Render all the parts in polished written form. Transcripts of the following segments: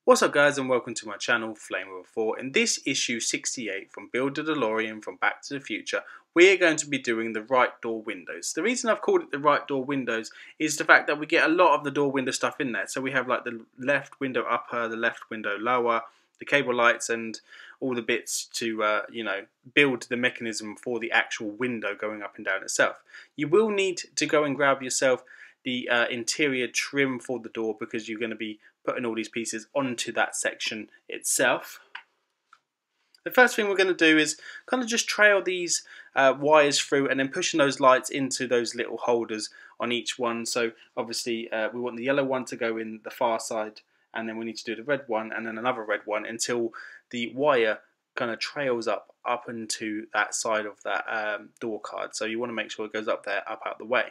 What's up guys, and welcome to my channel Flame4. In this issue 68 from Build a DeLorean from Back to the Future, we're going to be doing the right door windows. The reason I've called it the right door windows is the fact that we get a lot of the door window stuff in there. So we have like the left window upper, the left window lower, the cable lights, and all the bits to build the mechanism for the actual window going up and down itself. You will need to go and grab yourself the interior trim for the door, because you're going to be putting all these pieces onto that section itself. The first thing we're going to do is kind of just trail these wires through and then pushing those lights into those little holders on each one. So obviously we want the yellow one to go in the far side, and then we need to do the red one and then another red one until the wire kind of trails up into that side of that door card. So you want to make sure it goes up there, up out the way.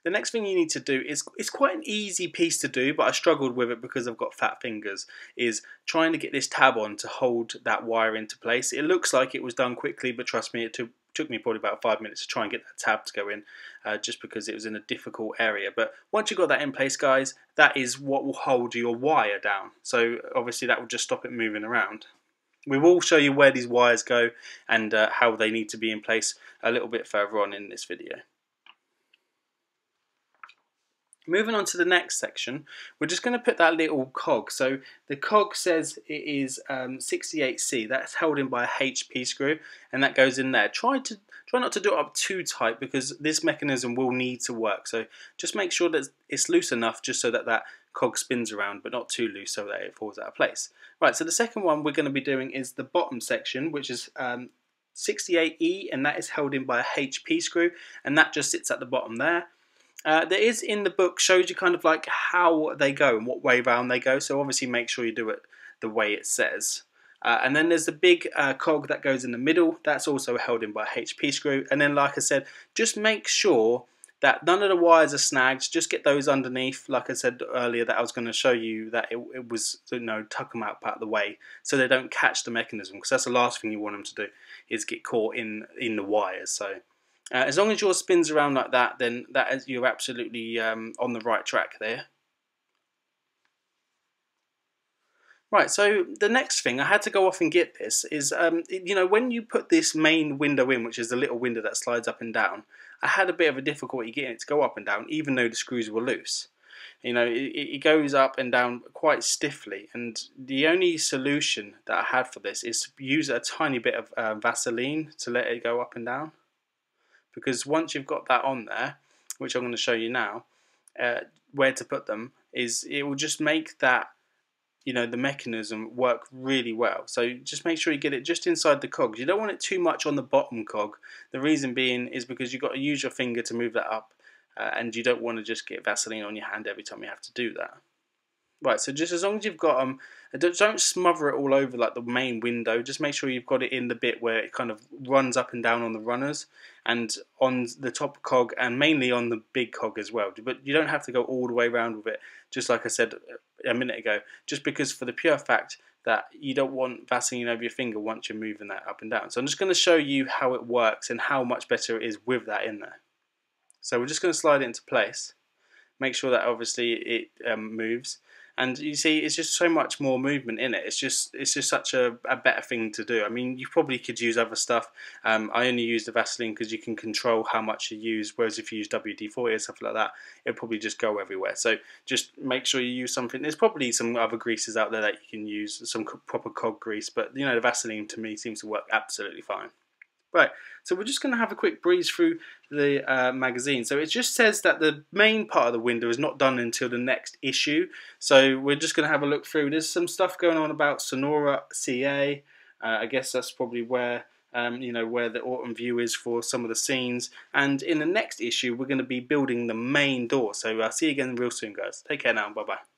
The next thing you need to do is, it's quite an easy piece to do, but I struggled with it because I've got fat fingers, is trying to get this tab on to hold that wire into place. It looks like it was done quickly, but trust me, it took me probably about 5 minutes to try and get that tab to go in, just because it was in a difficult area. But once you've got that in place, guys, that is what will hold your wire down. So obviously that will just stop it moving around. We will show you where these wires go and how they need to be in place a little bit further on in this video. Moving on to the next section, we're just going to put that little cog. So the cog says it is 68C. That's held in by a HP screw, and that goes in there. Try not to do it up too tight, because this mechanism will need to work. So just make sure that it's loose enough just so that that cog spins around, but not too loose so that it falls out of place. Right, so the second one we're going to be doing is the bottom section, which is 68E, and that is held in by a HP screw, and that just sits at the bottom there. There is in the book, shows you kind of like how they go and what way round they go, so obviously make sure you do it the way it says. And then there's the big cog that goes in the middle, that's also held in by a HP screw. And then, like I said, just make sure that none of the wires are snagged, just get those underneath. Like I said earlier, that I was going to show you that it was, tuck them out of the way so they don't catch the mechanism, because that's the last thing you want them to do, is get caught in the wires. So as long as yours spins around like that, then you're absolutely on the right track there. Right, so the next thing, I had to go off and get this, is, when you put this main window in, which is the little window that slides up and down, I had a bit of a difficulty getting it to go up and down, even though the screws were loose. It goes up and down quite stiffly, and the only solution that I had for this is to use a tiny bit of Vaseline to let it go up and down. Because once you've got that on there, which I'm going to show you now, where to put them, is it will just make that, the mechanism work really well. So just make sure you get it just inside the cogs. You don't want it too much on the bottom cog. The reason being is because you've got to use your finger to move that up, and you don't want to just get Vaseline on your hand every time you have to do that. Right, so just as long as you've got them, don't smother it all over like the main window. Just make sure you've got it in the bit where it kind of runs up and down on the runners, and on the top cog, and mainly on the big cog as well. But you don't have to go all the way around with it, just like I said a minute ago, just because for the pure fact that you don't want Vaseline over your finger once you're moving that up and down. So I'm just going to show you how it works and how much better it is with that in there. So we're just going to slide it into place. Make sure that obviously it moves. And you see, it's just so much more movement in it. It's just such a better thing to do. I mean, you probably could use other stuff. I only use the Vaseline because you can control how much you use, whereas if you use WD-40 or stuff like that, it'll probably just go everywhere. So just make sure you use something. There's probably some other greases out there that you can use, some proper cog grease, but the Vaseline to me seems to work absolutely fine. Right, so we're just going to have a quick breeze through the magazine. So it just says that the main part of the window is not done until the next issue. So we're just going to have a look through. There's some stuff going on about Sonora, CA. I guess that's probably where where the autumn view is for some of the scenes. And in the next issue, we're going to be building the main door. So I'll see you again real soon, guys. Take care now. Bye bye.